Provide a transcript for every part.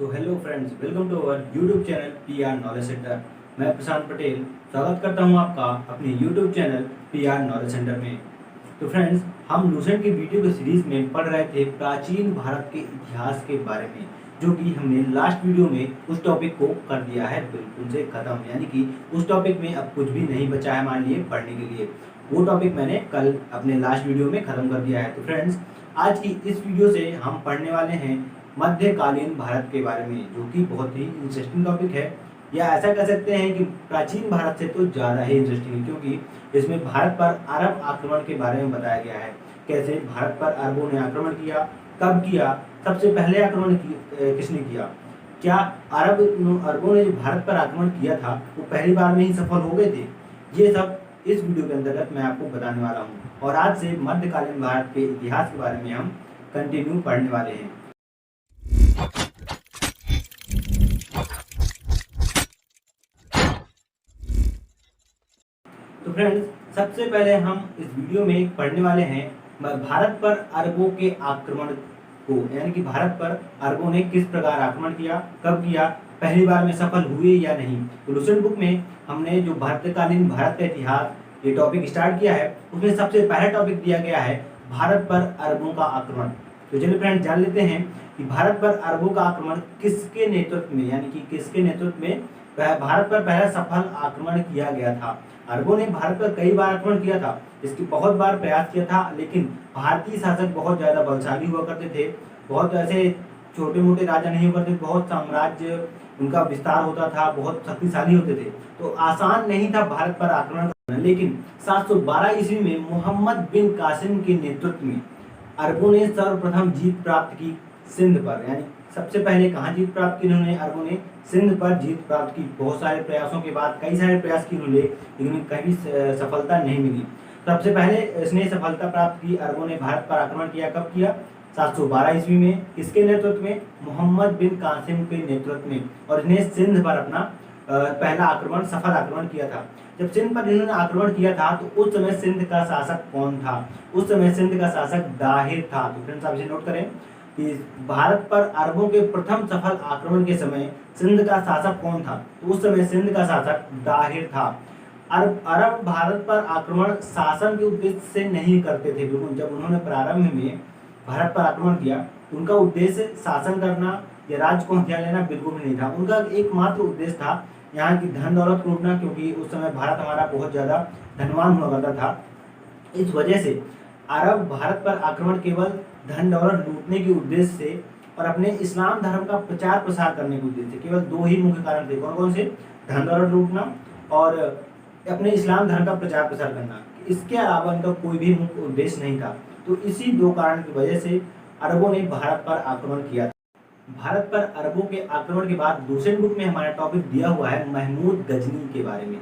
तो hello friends, welcome to our YouTube channel PR knowledge centre. मैं प्रशांत पटेल स्वागत करता हूं आपका अपने YouTube channel PR knowledge centre में। तो फ्रेंड्स, हम लूसेंट की वीडियो की सीरीज में पढ़ रहे थे प्राचीन भारत के इतिहास के बारे में, जो कि हमने लास्ट वीडियो में उस टॉपिक को कर दिया है बिल्कुल से खत्म। यानी कि उस टॉपिक में अब कुछ भी नहीं बचा है हमारे लिए पढ़ने के लिए। वो टॉपिक मैंने कल अपने लास्ट वीडियो में खत्म कर दिया है। तो फ्रेंड्स, आज की इस वीडियो से हम पढ़ने वाले हैं मध्यकालीन भारत के बारे में, जो कि बहुत ही इंटरेस्टिंग टॉपिक है, या ऐसा कह सकते हैं कि प्राचीन भारत से तो ज़्यादा ही इंटरेस्टिंग है, क्योंकि इसमें भारत पर अरब आक्रमण के बारे में बताया गया है। कैसे भारत पर अरबों ने आक्रमण किया, कब किया, सबसे पहले आक्रमण किसने किया, क्या अरबों ने जो भारत पर आक्रमण किया था वो पहली बार में ही सफल हो गए थे। ये सब इस वीडियो के अंतर्गत मैं आपको बताने वाला हूँ, और आज से मध्यकालीन भारत के इतिहास के बारे में हम कंटिन्यू पढ़ने वाले हैं। तो फ्रेंड्स, सबसे पहले हम इस वीडियो में पढ़ने वाले हैं भारत पर अरबों के आक्रमण को, यानी कि भारत पर अरबों ने किस प्रकार आक्रमण किया, कब किया, पहली बार में सफल हुए या नहीं। तो लूसेंट बुक में हमने जो भारतकालीन भारत का इतिहास ये टॉपिक स्टार्ट किया है, उसमें सबसे पहला टॉपिक दिया गया है भारत पर अरबों का आक्रमण। तो चलिए फ्रेंड्स, जान लेते हैं कि भारत पर अरबों का आक्रमण किसके नेतृत्व में, यानी कि किसके नेतृत्व में भारत पर पहला सफल आक्रमण किया गया था। अरबों ने भारत पर कई बार आक्रमण किया था, इसकी बहुत बार प्रयास किया था, लेकिन भारतीय शासक बहुत ज्यादा बलशाली हुआ करते थे, बहुत ऐसे छोटे मोटे राजा नहीं हुआ करते, बहुत साम्राज्य उनका विस्तार होता था, बहुत शक्तिशाली होते थे, तो आसान नहीं था भारत पर आक्रमण करना। लेकिन 712 ईस्वी में मोहम्मद बिन कासिम के नेतृत्व में अरबों ने सर्वप्रथम जीत प्राप्त की सिंध पर। यानी सबसे पहले कहाँ जीत प्राप्त की इन्होंने, अरबों ने सिंध पर जीत प्राप्त की। बहुत सारे प्रयासों के बाद कई सारे प्रयास किए उन्होंने, लेकिन कहीं सफलता नहीं मिली। सबसे पहले इसने सफलता प्राप्त की, अरबों ने भारत पर आक्रमण किया। कब किया? 712 ईस्वी में। किसके नेतृत्व में? मोहम्मद बिन कासिम के नेतृत्व में। और इन्हें सिंध पर अपना पहला आक्रमण, सफल आक्रमण किया था। जब सिंध पर इन्होंने आक्रमण किया था तो उस समय सिंध का शासक कौन था? उस समय सिंध का शासक दाहिर था। तो फ्रेंड्स, आप इसे नोट करें कि भारत पर अरबों के प्रथम सफल आक्रमण के समय सिंध का शासक कौन था? तो उस समय सिंध का शासक दाहिर था। अरब भारत पर आक्रमण शासन के उद्देश्य से नहीं करते थे। बिल्कुल, जब उन्होंने प्रारंभ में भारत पर आक्रमण किया, उनका उद्देश्य शासन करना या राज्य को हथियार लेना बिल्कुल भी नहीं था। उनका एकमात्र उद्देश्य था यहाँ की धन दौलत लूटना, क्योंकि उस समय भारत हमारा बहुत ज्यादा धनवान हुआ करता था। इस वजह से अरब भारत पर आक्रमण केवल धन दौलत लूटने के उद्देश्य से और अपने इस्लाम धर्म का प्रचार प्रसार करने के उद्देश्य से, केवल दो ही मुख्य कारण थे। कौन कौन से? धन दौलत लूटना और अपने इस्लाम धर्म का प्रचार प्रसार करना। इसके अलावा इनका कोई भी मुख्य उद्देश्य नहीं था। तो इसी दो कारण की वजह से अरबों ने भारत पर आक्रमण किया। भारत पर अरबों के आक्रमण के बाद दूसरे बुक में हमारा टॉपिक दिया हुआ है महमूद गजनी के बारे में,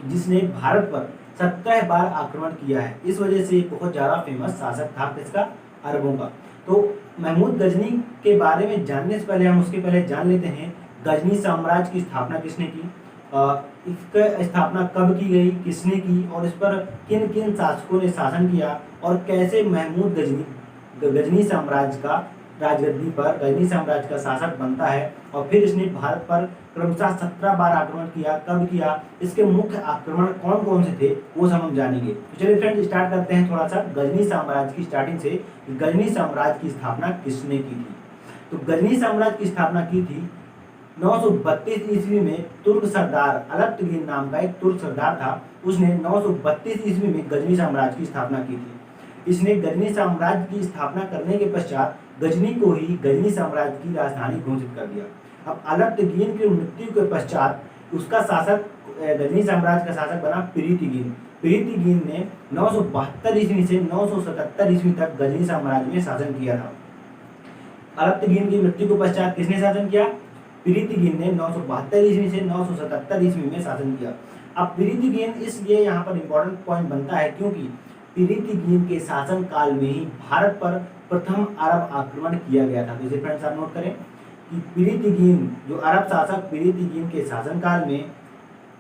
जिसने भारत पर 17 बार आक्रमण किया है। इस वजह से बहुत ज्यादा फेमस शासक था किसका? अरबों का। तो महमूद गजनी के बारे में जानने से पहले हम उसके पहले जान लेते हैं गजनी साम्राज्य की स्थापना किसने की, इसका स्थापना कब की गई, किसने की, और इस पर किन किन शासकों ने शासन किया, और कैसे महमूद गजनी साम्राज्य का राजगद्दी पर गजनी साम्राज्य का शासक बनता है। और फिर इसने भारत पर क्रमशः 17 बार आक्रमण किया। कब किया, इसके मुख्य आक्रमण कौन कौन से थे, वो सब हम जानेंगे। तो चलिए फ्रेंड, स्टार्ट करते हैं थोड़ा सा गजनी साम्राज्य की स्टार्टिंग से। गजनी साम्राज्य की स्थापना किसने की थी? तो गजनी साम्राज्य की स्थापना की थी 932 ईस्वी में तुर्क सरदार अलप्तगीन नाम का एक तुर्क सरदार था। उसने 932 ईस्वी में गजनी साम्राज्य की स्थापना की थी। इसने गजनी साम्राज्य की स्थापना करने के पश्चात गजनी को ही गजनी साम्राज्य की राजधानी घोषित कर दिया। अब अलप्तगीन की मृत्यु के पश्चात उसका शासक, गजनी साम्राज्य का शासक बना प्रीतिगीन। प्रीतिगीन ने 972 ईस्वी से 977 ईस्वी तक गजनी साम्राज्य में शासन किया था। अलप्तगीन की मृत्यु के पश्चात किसने शासन किया? प्रीतिगीन ने 972 ईस्वी से 977 ईस्वी में शासन किया। अब प्रीतिगीन इसलिए यहाँ पर इंपॉर्टेंट पॉइंट बनता है क्योंकि प्रीतिगीन के शासन काल में ही भारत पर प्रथम अरब आक्रमण किया गया था। तो इसे फ्रेंड्स आप नोट करें कि प्रीतिगीन, जो अरब शासक प्रीतिगीन के शासनकाल में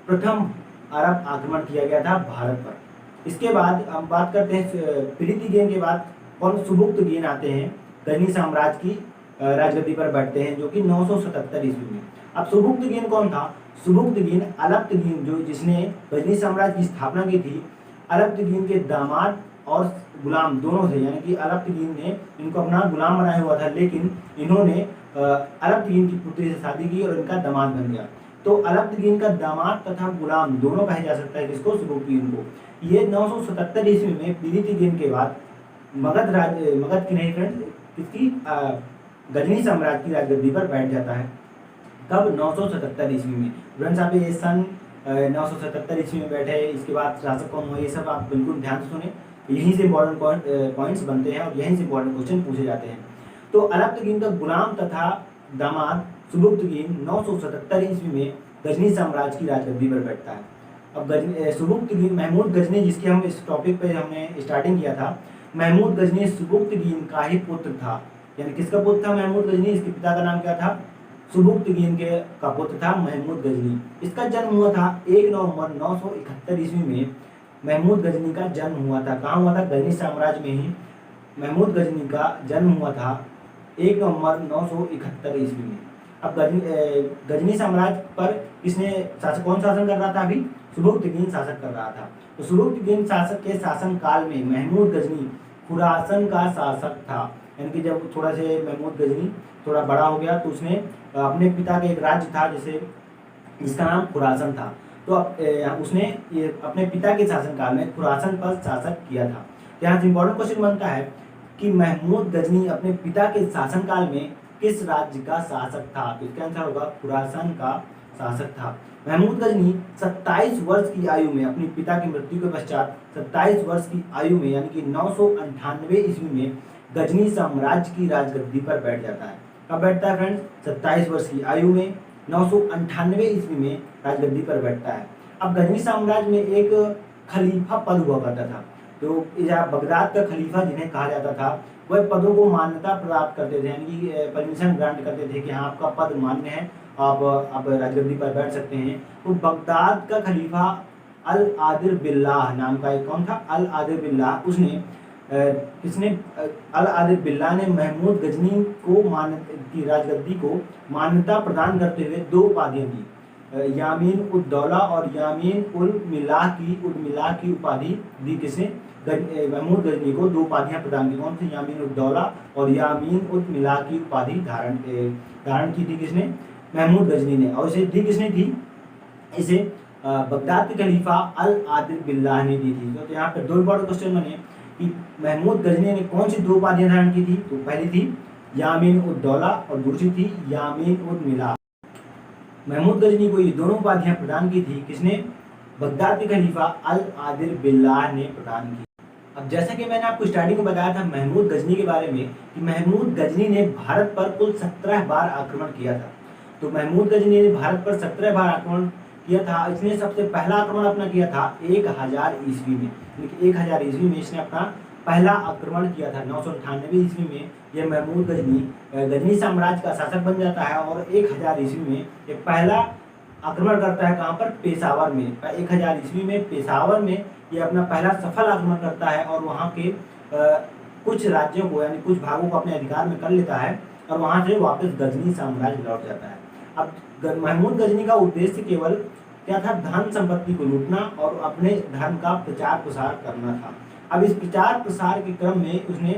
प्रथम अरब आक्रमण किया गया था भारत पर। इसके बाद हम बात करते हैं प्रीतिगीन के बाद कौन? सुबुक्तगीन आते हैं गजनी साम्राज्य की राजगद्दी पर बैठते हैं, जो कि 977 ईस्वी में। अब सुबुक्तगीन कौन था? सुबुक्तगीन अलप्तगीन, जो जिसने गजनी साम्राज्य की स्थापना की थी, अलप्तगीन के दामाद और गुलाम दोनों थे, यानी कि अलप्तगीन ने इनको अपना गुलाम बनाया हुआ था, लेकिन इन्होंने अलप्तगीन की पुत्री से शादी की और इनका दामाद बन गया। तो अलप्तगीन का दामाद तथा गुलाम दोनों कहा जा सकता है किसको? सुबुक्तगीन को। ये 977 ईस्वी में पीलितीगीन के बाद मगध की नहीं फ्रेंड्स, किसकी? गजनी साम्राज्य की राजगद्दी पर बैठ जाता है। कब? 977 ईस्वी में। फ्रेंड्स आप ये सन 977 ईस्वी में बैठे, इसके बाद शासक कौन हुआ, ये सब आप बिल्कुल ध्यान से सुने। यहीं से इंपॉर्टेंट पॉइंट्स बनते हैं और यहीं से इंपॉर्टेंट क्वेश्चन पूछे जाते हैं। तो अलप्तगीन का गुलाम तथा दामाद सुबुक्तगीन 977 ईस्वी में गजनी साम्राज्य की राजगद्दी पर बैठता है। अब सुबुक्तगीन महमूद गजनी, जिसके हम इस टॉपिक पे हमने स्टार्टिंग किया था, महमूद गजनी सुबुक्तगीन का ही पुत्र था। यानी किसका पुत्र था महमूद गजनी? इसके पिता का नाम क्या था? सुबुक्तगीन के का पुत्र था महमूद गजनी। इसका जन्म हुआ था 1 नवंबर 971 ईस्वी में। महमूद गजनी का जन्म हुआ था, कहाँ हुआ था? गजनी साम्राज्य में ही महमूद गजनी का जन्म हुआ था 1 नवंबर 971 ईस्वी में। अब गजनी साम्राज्य पर किसने कौन शासन कर रहा था? अभी सुबुक्तगीन शासक कर रहा था। तो सुबुक्तगीन शासक के शासन काल में महमूद गजनी खुरासन का शासक था। यानी कि जब थोड़ा से महमूद गजनी थोड़ा बड़ा हो गया तो उसने अपने पिता का एक राज्य था जिसका नाम खुरासन था, तो उसने ये अपने पिता के शासनकाल में खुरासन पर शासक किया था। यहाँ से इंपॉर्टेंट क्वेश्चन बनता है कि महमूद गजनी अपने पिता के शासनकाल में किस राज्य का शासक था? तो इसका आंसर होगा खुरासन का शासक था। महमूद गजनी 27 वर्ष की आयु में, अपने पिता की मृत्यु के पश्चात 27 वर्ष की आयु में, यानी कि 998 ईस्वी में गजनी साम्राज्य की राजगद्दी पर बैठ जाता है। कब बैठता है फ्रेंड्स? 27 वर्ष की आयु में 998 ईस्वी में राजगद्दी पर बैठता है। अब गजनी साम्राज्य में एक खलीफा पद हुआ करता था, तो बगदाद का खलीफा जिन्हें कहा जाता था, वह पदों को मान्यता प्राप्त करते थे, यानी कि परमिशन ग्रांट करते थे कि हाँ आपका पद मान्य है, आप राजगद्दी पर बैठ सकते हैं। तो बगदाद का खलीफा अल आदिर बिल्लाह नाम का एक कौन था? अल आदिर बिल्लाह। उसने अल आदिर बिल्लाह ने महमूद गजनी को की राजगद्दी को मान्यता प्रदान करते हुए 2 उपाधियां दी, यामीन उद दौला और यामीन उल मिलाह की उपाधि दी। किसने? महमूद गजनी को 2 उपाधियां प्रदान की। कौन सी? यामीन उद दौला और यामीन उल मिलाह की उपाधि धारण की थी किसने? महमूद गजनी ने। और इसे दी किसने थी? इसे बगदाद के खलीफा अल आदिर बिल्लाह ने दी थी। तो यहाँ पर 2 इंपॉर्टेंट क्वेश्चन बने कि महमूद गजनी ने कौन सी 2 उपाधियां धारण की थी? तो पहली थी यामीन उद दौला और दूसरी थी यामीन उद मिलाह। महमूद गजनी को ये दोनों उपाधियां प्रदान की थी किसने? बगदाद के खलीफा अल आदिर बिल्लाह ने प्रदान की। अब जैसा कि मैंने आपको स्टार्टिंग में बताया था महमूद गजनी के बारे में कि महमूद गजनी ने भारत पर कुल 17 बार आक्रमण किया था। तो महमूद गजनी ने भारत पर 17 बार आक्रमण किया था। इसने सबसे पहला आक्रमण अपना किया था 1000 ईस्वी में, 1000 ईस्वी में इसने अपना पहला आक्रमण किया था। 998 ईस्वी में यह महमूद गजनी साम्राज्य का शासक बन जाता है और 1000 ईस्वी में ये पहला आक्रमण करता है। कहाँ पर? पेशावर में। 1000 ईस्वी में पेशावर में ये अपना पहला सफल आक्रमण करता है और वहाँ के कुछ राज्यों को यानी कुछ भागों को अपने अधिकार में कर लेता है और वहाँ से वापस गजनी साम्राज्य लौट जाता है। अब महमूद गजनी का उद्देश्य केवल क्या था? धन संपत्ति को लूटना और अपने धर्म का प्रचार प्रसार करना था। अब इस प्रचार प्रसार के क्रम में उसने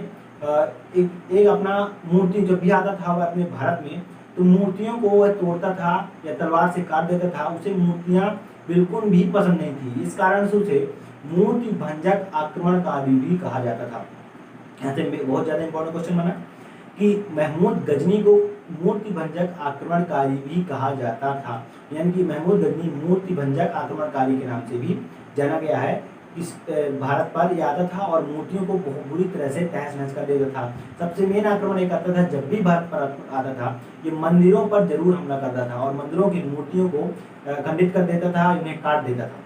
एक अपना मूर्ति जब भी आता था वह अपने भारत में, तो मूर्तियों को वह तोड़ता था या तलवार से काट देता था। उसे मूर्तियां बिल्कुल भी पसंद नहीं थी, इस कारण से उसे मूर्ति भंजक आक्रमणकारी भी कहा जाता था। यहाँ से बहुत ज्यादा इंपॉर्टेंट क्वेश्चन बना कि महमूद गजनी को मूर्ति भंजक आक्रमणकारी भी कहा जाता था, यानी कि महमूद गजनी मूर्ति भंजक आक्रमणकारी के नाम से भी जाना गया है। इस भारत पर ये आता था और मूर्तियों को बहुत बुरी तरह से तहस नहस कर देता था। सबसे मेन आक्रमण ये करता था, जब भी भारत पर आता था ये मंदिरों पर जरूर हमला करता था और मंदिरों की मूर्तियों को खंडित कर देता था, इन्हें काट देता था।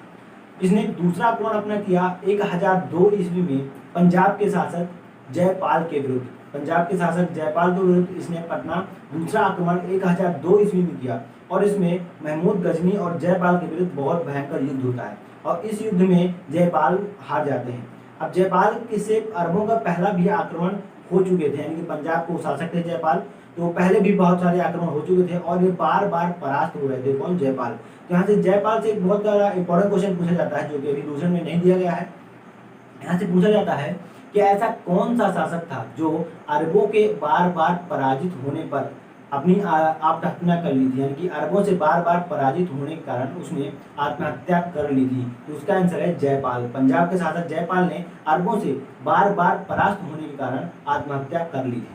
इसने दूसरा आक्रमण अपना किया 1002 ईस्वी में पंजाब के शासक जयपाल के विरुद्ध। पंजाब के शासक जयपाल के विरुद्ध इसने अपना दूसरा आक्रमण 1002 ईस्वी में किया और इसमें महमूद गजनी और जयपाल के विरुद्ध बहुत भयंकर युद्ध होता है और इस युद्ध में जयपाल हार जाते हैं। अब जयपाल से अरबों का पहला भी आक्रमण हो चुके थे, यानी कि पंजाब को शासक थे जयपाल, तो पहले भी बहुत सारे आक्रमण हो चुके थे और ये बार बार परास्त हो रहे थे। कौन? जयपाल। तो यहाँ से जयपाल से एक बहुत ज़्यादा इंपॉर्टेंट क्वेश्चन पूछा जाता है जो कि अभी क्वेश्चन में नहीं दिया गया है। यहाँ से पूछा जाता है कि ऐसा कौन सा शासक था जो अरबों के बार बार पराजित होने पर अपनी आत्महत्या कर ली थी, यानी कि अरबों से बार बार पराजित होने के कारण उसने आत्महत्या कर ली थी। तो उसका आंसर है जयपाल। पंजाब के शासक जयपाल ने अरबों से बार बार परास्त होने के कारण आत्महत्या कर ली थी।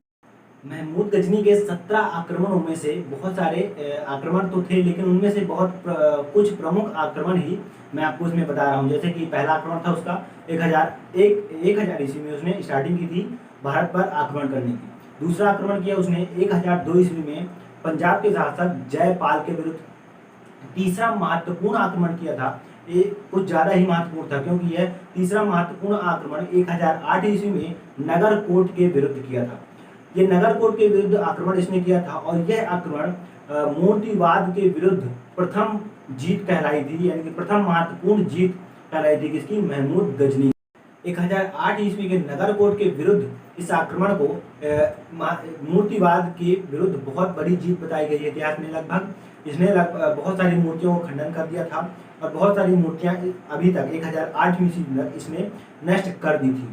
महमूद गजनी के 17 आक्रमणों में से बहुत सारे आक्रमण तो थे, लेकिन उनमें से कुछ प्रमुख आक्रमण ही मैं आपको इसमें बता रहा हूँ। जैसे कि पहला आक्रमण था उसका 1000 ईस्वी में उसने स्टार्टिंग की थी भारत पर आक्रमण करने की। दूसरा आक्रमण किया उसने 1002 ईस्वी में पंजाब के शासक जयपाल के विरुद्ध। तीसरा महत्वपूर्ण आक्रमण किया था, ये कुछ ज़्यादा ही महत्वपूर्ण था क्योंकि यह तीसरा महत्वपूर्ण आक्रमण 1008 ईस्वी में नगरकोट के विरुद्ध किया था। ये नगरकोट के विरुद्ध आक्रमण इसने किया था और यह आक्रमण मूर्तिवाद के विरुद्ध प्रथम जीत कहलाई थी, यानी कि प्रथम महत्वपूर्ण जीत कहलाई थी किसकी? महमूद गजनी। 1008 ईस्वी के नगरकोट के विरुद्ध इस आक्रमण को मूर्तिवाद के विरुद्ध बहुत बड़ी जीत बताई गई है इतिहास में। लगभग इसने बहुत सारी मूर्तियों को खंडन कर दिया था और बहुत सारी मूर्तियां अभी तक 1008 ईस्वी तक इसने नष्ट कर दी थी।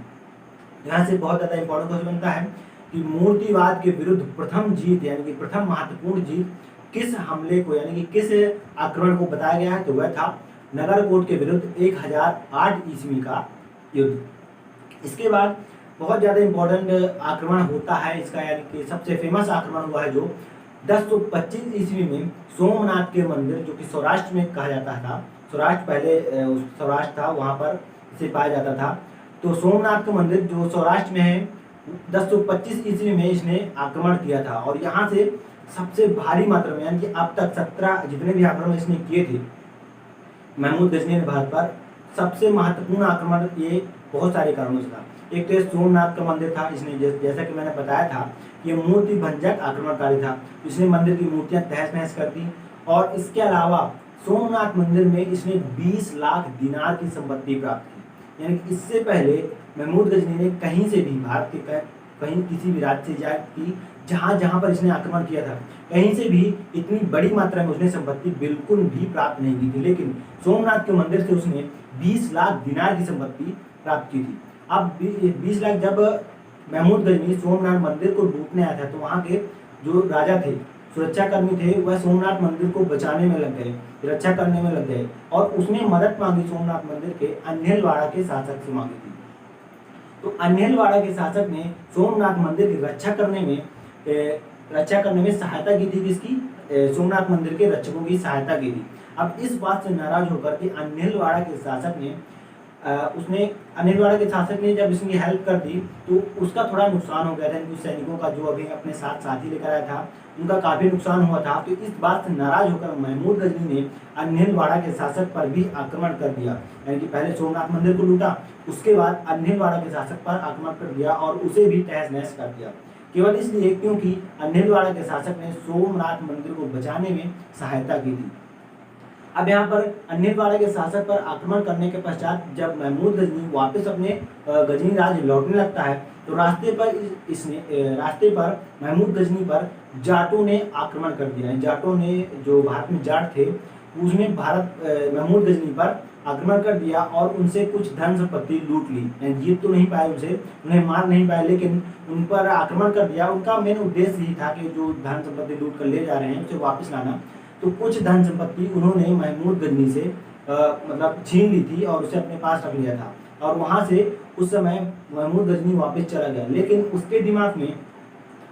यहाँ से बहुत ज़्यादा इंपॉर्टेंट क्वेश्चन बनता है कि मूर्तिवाद के विरुद्ध प्रथम जीत, यानी कि प्रथम महत्वपूर्ण जीत किस हमले को, यानी कि किस आक्रमण को बताया गया है? तो वह था नगरकोट के विरुद्ध 1008 ईस्वी का युद्ध। इसके बाद बहुत ज़्यादा इंपॉर्टेंट आक्रमण होता है इसका, यानी कि सबसे फेमस आक्रमण हुआ है जो 1025 ईस्वी में सोमनाथ के मंदिर, जो कि सौराष्ट्र में कहा जाता था, सौराष्ट्र पहले सौराष्ट्र था, वहाँ पर इसे पाया जाता था। तो सोमनाथ का मंदिर जो सौराष्ट्र में है 1025 ईस्वी में इसने आक्रमण किया था और यहाँ से सबसे भारी मात्रा में, यानी कि अब तक 17 जितने भी आक्रमण इसने किए थे महमूद गजनी ने भारत पर, सबसे महत्वपूर्ण आक्रमण ये बहुत सारे कारणों से था। एक तो सोमनाथ का मंदिर था, इसने जैसा कि मैंने बताया था ये मूर्ति भंजक आक्रमणकारी था, इसने मंदिर की मूर्तियां तहस नहस कर दी। और इसके अलावा सोमनाथ मंदिर में इसने 20 लाख दिनार की संपत्ति प्राप्त की, यानी कि इससे पहले महमूद गजनी ने कहीं से भी भारत के कहीं किसी भी राज्य से जाकर जहाँ पर इसने आक्रमण किया था कहीं से भी इतनी बड़ी मात्रा में उसने संपत्ति बिल्कुल भी प्राप्त नहीं की थी, लेकिन सोमनाथ के मंदिर से उसने 20 लाख दिनार की संपत्ति प्राप्त की थी। अब 20 लाख, जब महमूद गजनी सोमनाथ मंदिर को लूटने आया था तो वहाँ के जो राजा थे, सुरक्षाकर्मी थे, वह सोमनाथ मंदिर को बचाने में लग गए, रक्षा करने में लग गए और उसने मदद मांगी सोमनाथ मंदिर के अन्हेलवाड़ा के शासक से मांगी थी। तो अन्हेलवाड़ा के शासक ने सोमनाथ मंदिर की रक्षा करने में सहायता की थी, किसकी? सोमनाथ मंदिर के रक्षकों की सहायता की थी। अब इस बात से नाराज होकर के अन्हेलवाड़ा के शासक ने जब इसकी हेल्प कर दी तो उसका थोड़ा नुकसान हो गया था, कुछ सैनिकों का जो अभी अपने साथ साथी लेकर आया था उनका काफी नुकसान हुआ था। तो इस बात से नाराज होकर महमूद गजनी ने अन्हेलवाड़ा के शासक पर भी आक्रमण कर दिया, यानी कि पहले सोमनाथ मंदिर को लूटा, उसके बाद अन्हेलवाड़ा के शासक पर आक्रमण कर दिया और उसे भी तहस नहस कर दिया, केवल इसलिए क्योंकि अन्हेलवाड़ा के शासक ने सोमनाथ मंदिर को बचाने में सहायता की थी। अब यहाँ पर अन्हेलवाड़ा के शासक पर आक्रमण करने के पश्चात जब महमूद गजनी वापस अपने गजनी राज लौटने लगता है तो रास्ते पर महमूद गजनी पर जाटों ने आक्रमण कर दिया। जाटों ने, जो भारत में जाट थे, उसने महमूद गजनी पर आक्रमण कर दिया और उनसे कुछ धन संपत्ति लूट ली। जीत तो नहीं पाए उनसे, उन्हें मार नहीं पाए, लेकिन उन पर आक्रमण कर दिया। उनका मेन उद्देश्य यही था कि जो धन संपत्ति लूट कर ले जा रहे हैं उसे वापस लाना। तो कुछ धन संपत्ति उन्होंने महमूद गजनी से मतलब छीन ली थी और उसे अपने पास रख लिया था और वहाँ से उस समय महमूद गजनी वापस चला गया, लेकिन उसके दिमाग में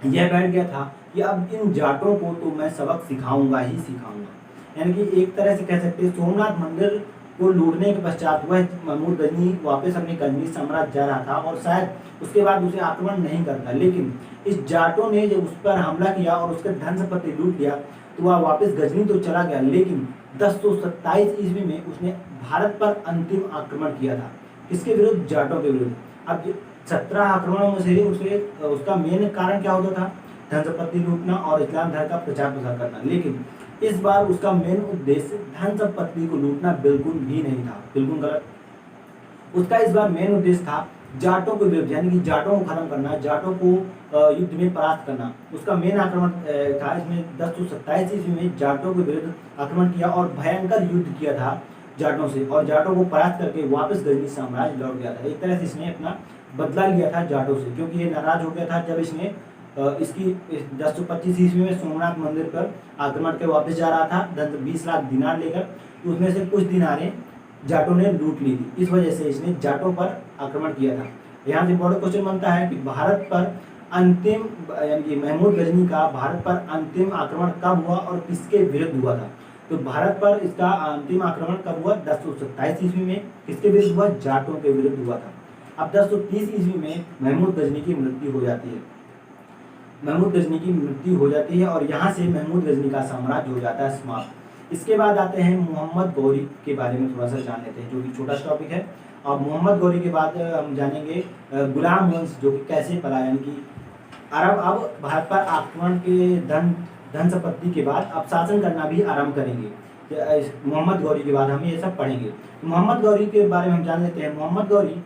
यह बैठ गया था कि अब इन जाटों को तो मैं सबक सिखाऊंगा ही सिखाऊंगा। यानी कि एक तरह से कह सकते हैं सोमनाथ मंदिर को लूटने के पश्चात वह महमूद गजनी वापस अपने कलमी साम्राज्य जा रहा था और शायद उसके बाद उसे आक्रमण नहीं करता, लेकिन इस जाटों ने जब उस पर हमला किया और उसके धन संपत्ति लूट लिया तो वह वापस गजनी तो चला गया, लेकिन 1027 ईस्वी में उसने भारत पर अंतिम आक्रमण किया था। किसके विरुद्ध? जाटों के विरुद्ध। अब 17 आक्रमणों में से उसका मेन कारण क्या होता था? धन संपत्ति लूटना और इस्लाम धर्म का प्रचार प्रसार करना, लेकिन इस बार उसका मेन उद्देश्य धन संपत्ति को लूटना बिल्कुल भी नहीं था, बिल्कुल गलत। उसका इस बार मेन उद्देश्य था जाटों के विरुद्ध, यानी कि जाटों को खत्म करना, जाटों को युद्ध में परास्त करना। उसका मेन आक्रमण था इसमें 1027 ईस्वी में जाटों के विरुद्ध आक्रमण किया और भयंकर युद्ध किया था जाटों से, और जाटों को परास्त करके वापस गजनी साम्राज्य लौट गया था। एक तरह से इसने अपना बदला लिया था जाटों से, क्योंकि ये नाराज हो गया था जब इसने इसकी 1025 ईस्वी में सोमनाथ मंदिर पर आक्रमण के वापस जा रहा था 20 लाख दिनार लेकर, तो उसमें से कुछ दिनारें जाटों ने लूट ली थी। इस वजह से इसने जाटों पर आक्रमण किया था। यहाँ से बड़ा क्वेश्चन बनता है कि भारत पर अंतिम यानी कि महमूद गजनी का भारत पर अंतिम आक्रमण कब हुआ और किसके विरुद्ध हुआ था। तो भारत पर इसका अंतिम आक्रमण कब हुआ? 1027 ईस्वी में। किसके विरुद्ध हुआ? जाटों के विरुद्ध हुआ था। अब 1030 ईस्वी में महमूद गजनी की मृत्यु हो जाती है। महमूद गजनी की मृत्यु हो जाती है और यहाँ से महमूद गजनी का साम्राज्य हो जाता है समाप्त। इसके बाद आते हैं मोहम्मद गौरी के बारे में थोड़ा सा जान लेते हैं, जो कि छोटा सा टॉपिक है। और मोहम्मद गौरी के बाद हम जानेंगे गुलाम वंश जो कि कैसे पला, यानी कि अरब अब भारत पर आक्रमण के धन संपत्ति के बाद अब शासन करना भी आरंभ करेंगे। मोहम्मद गौरी के बाद हम ये सब पढ़ेंगे। मोहम्मद गौरी के बारे में हम जान लेते हैं। मोहम्मद गौरी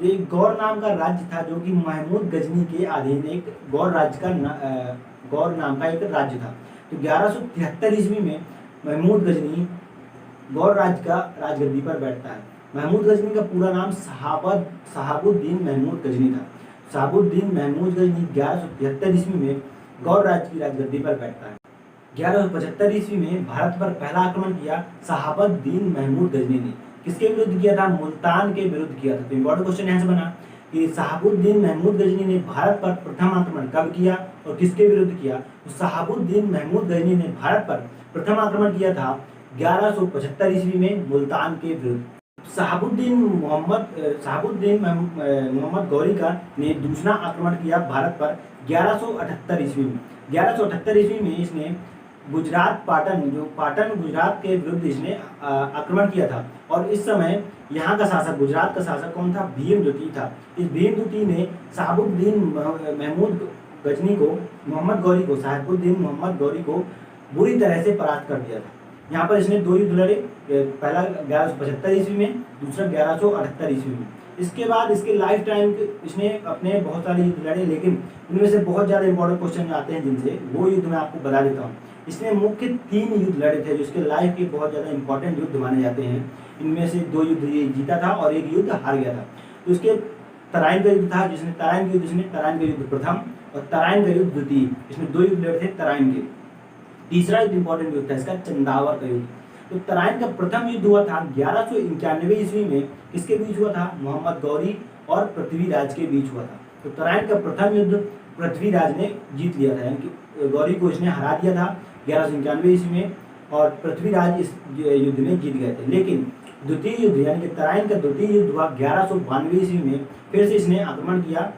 एक गौर नाम का राज्य था जो कि महमूद गजनी के अधीन एक गौर नाम का एक राज्य था। तो 1173 ईस्वी में महमूद गजनी गौर राज्य का राजगद्दी पर बैठता है। महमूद गजनी का पूरा नाम शहाबुद्दीन महमूद गजनी था। शहाबुद्दीन महमूद गजनी 1173 ईस्वी में गौर राज्य की राजगद्दी पर बैठता है। 1175 ईस्वी में भारत पर पहला आक्रमण किया शहाबुद्दीन महमूद गजनी ने। किसके विरुद्ध किया था? मुल्तान के विरुद्ध किया था। तो इम्पोर्टेंट क्वेश्चन यहाँ से बना कि शहाबुद्दीन महमूद गजनी ने भारत पर प्रथम आक्रमण कब किया और किसके विरुद्ध किया? तो शहाबुद्दीन महमूद गजनी ने भारत पर प्रथम आक्रमण किया था 1175 ईस्वी में मुल्तान के विरुद्ध। शहाबुद्दीन मोहम्मद गौरी का ने दूसरा आक्रमण किया भारत पर 1178 ईस्वी में। 1178 ईस्वी में इसने पाटन गुजरात के विरुद्ध इसने आक्रमण किया था। और इस समय यहाँ का शासक, गुजरात का शासक कौन था? भीमद्वितीय था। इस भीमद्वितीय ने शहाबुद्दीन महमूद गजनी को, शहाबुद्दीन मोहम्मद गौरी को बुरी तरह से परास्त कर दिया था। यहाँ पर इसने दो युद्ध लड़े, पहला 1175 ईस्वी में, दूसरा 1178 ईस्वी में। इसके बाद इसके लाइफ टाइम इसने अपने बहुत सारे युद्ध लड़े, लेकिन उनमें से बहुत ज़्यादा इंपॉर्टेंट क्वेश्चन आते हैं जिनसे वो युद्ध मैं आपको बता देता हूँ। इसने मुख्य 3 युद्ध लड़े थे जो इसके लाइफ के बहुत ज़्यादा इंपॉर्टेंट युद्ध माने जाते हैं। इनमें से 2 युद्ध ये जीता था और एक युद्ध हार गया था। तो इसके तराइन का युद्ध था, तराइन का युद्ध प्रथम और तराइन का युद्ध द्वितीय। इसमें 2 युद्ध लड़े थे तराइन के। तीसरा युद्ध इंपॉर्टेंट युद्ध था इसका चंदावर का युद्ध। तो तराइन का प्रथम युद्ध हुआ था 1191 ईस्वी में। किसके बीच हुआ था? मोहम्मद गौरी और पृथ्वीराज के बीच हुआ था। तो तराइन का प्रथम युद्ध पृथ्वीराज ने जीत लिया था, यानी कि गौरी को इसने हरा दिया था 1191 ईस्वी में और पृथ्वीराज इस युद्ध में जीत गए थे। लेकिन द्वितीय युद्ध यानी कि तराइन का द्वितीय युद्ध हुआ 1192 ईस्वी में। फिर से इसने आक्रमण किया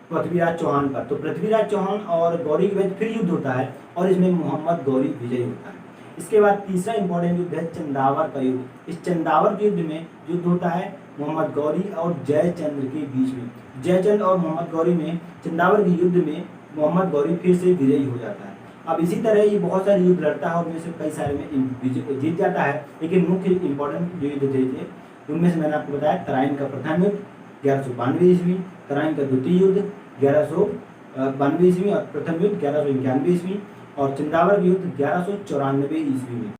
पृथ्वीराज चौहान पर। तो पृथ्वीराज चौहान और गौरी के बीच फिर युद्ध होता है और इसमें मोहम्मद गौरी विजयी होता है। इसके बाद तीसरा इंपॉर्टेंट युद्ध है चंदावर का युद्ध। इस चंदावर के युद्ध में युद्ध होता है मोहम्मद गौरी और जयचंद्र के बीच में। जयचंद्र और मोहम्मद गौरी में चंदावर के युद्ध में मोहम्मद गौरी फिर से विजयी हो जाता है। अब इसी तरह ये बहुत सारे युद्ध लड़ता है और उनमें से कई सारे में जीत जाता है, लेकिन मुख्य इंपॉर्टेंट जो युद्ध थे उनमें से मैंने आपको बताया तराइन का प्रथम युद्ध 1192 ईस्वी, तराइन का द्वितीय युद्ध 1192 ईस्वी और प्रथम युद्ध 1191 ईस्वी और चंदावर युद्ध 1194 ईस्वी में।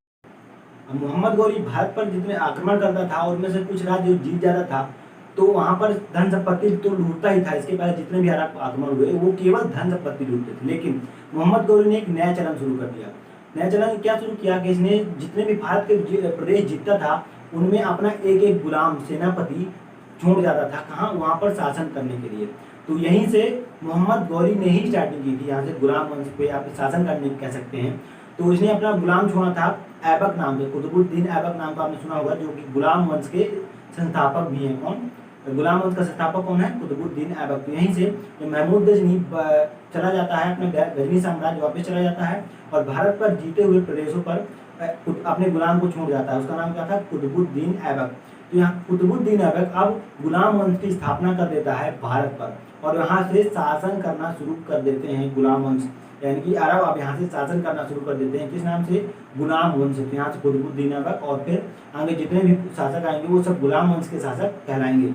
अब मोहम्मद गौरी भारत पर जितने आक्रमण करता था और उनमें से कुछ राज्य जीत जाता था तो वहाँ पर धन संपत्ति तो लूटता ही था। इसके पहले जितने भी अरब आक्रमण हुए वो केवल धन संपत्ति लूटते थे। लेकिन मोहम्मद गौरी ने एक नया चलन शुरू कर दिया। नया चलन क्या शुरू किया कि इसने जितने भी भारत के प्रदेश जीतता था उनमें अपना एक एक गुलाम सेनापति छोड़ जाता था। कहाँ? वहाँ पर शासन करने के लिए। तो यहीं से मोहम्मद गौरी ने ही स्टार्टिंग की थी, यहाँ से गुलाम वंश पे आप शासन करने कह सकते हैं। तो इसने अपना गुलाम छोड़ा था ऐबक नाम से, कुतुबुद्दीन ऐबक नाम का आपने सुना होगा, जो कि गुलाम वंश के संस्थापक भी हैं। कौन? गुलाम वंश का संस्थापक कौन है? कुतुबुद्दीन ऐबक। तो यहीं से महमूद गजनी चला जाता है, अपना गजनी साम्राज्य वापस चला जाता है और भारत पर जीते हुए प्रदेशों पर अपने गुलाम को छोड़ जाता है। उसका नाम क्या था? कुतुबुद्दीन ऐबक। तो यहाँ कुतुबुद्दीन ऐबक अब गुलाम वंश की स्थापना कर देता है भारत पर और यहाँ से शासन करना शुरू कर देते हैं गुलाम वंश, यानी कि अरब अब यहाँ से शासन करना शुरू कर देते हैं। किस नाम से? गुलाम वंश। तो यहाँ से कुतुबुद्दीन ऐबक और फिर आगे जितने भी शासक आएंगे वो सब गुलाम वंश के शासक कहलाएंगे,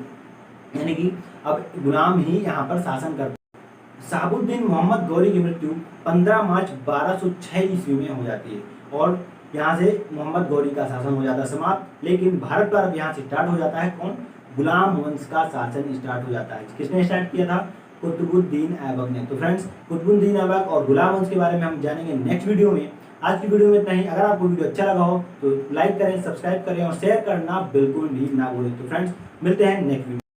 यानी कि अब गुलाम ही यहाँ पर शासन करते हैं। शहाबुद्दीन मोहम्मद गौरी की मृत्यु 15 मार्च 1206 ईस्वी में हो जाती है और यहाँ से मोहम्मद गौरी का शासन हो जाता है समाप्त। लेकिन भारत पर अब यहाँ से स्टार्ट हो जाता है कौन? गुलाम वंश का शासन स्टार्ट हो जाता है। किसने स्टार्ट किया था? कुतुबुद्दीन ऐबक ने। तो फ्रेंड्स, कुतुबुद्दीन ऐबक और गुलाम वंश के बारे में हम जानेंगे नेक्स्ट वीडियो में। आज की वीडियो में इतना ही। अगर आपको वीडियो अच्छा लगा हो तो लाइक करें, सब्सक्राइब करें और शेयर करना बिल्कुल भी ना भूलें। तो फ्रेंड्स, मिलते हैं नेक्स्ट वीडियो।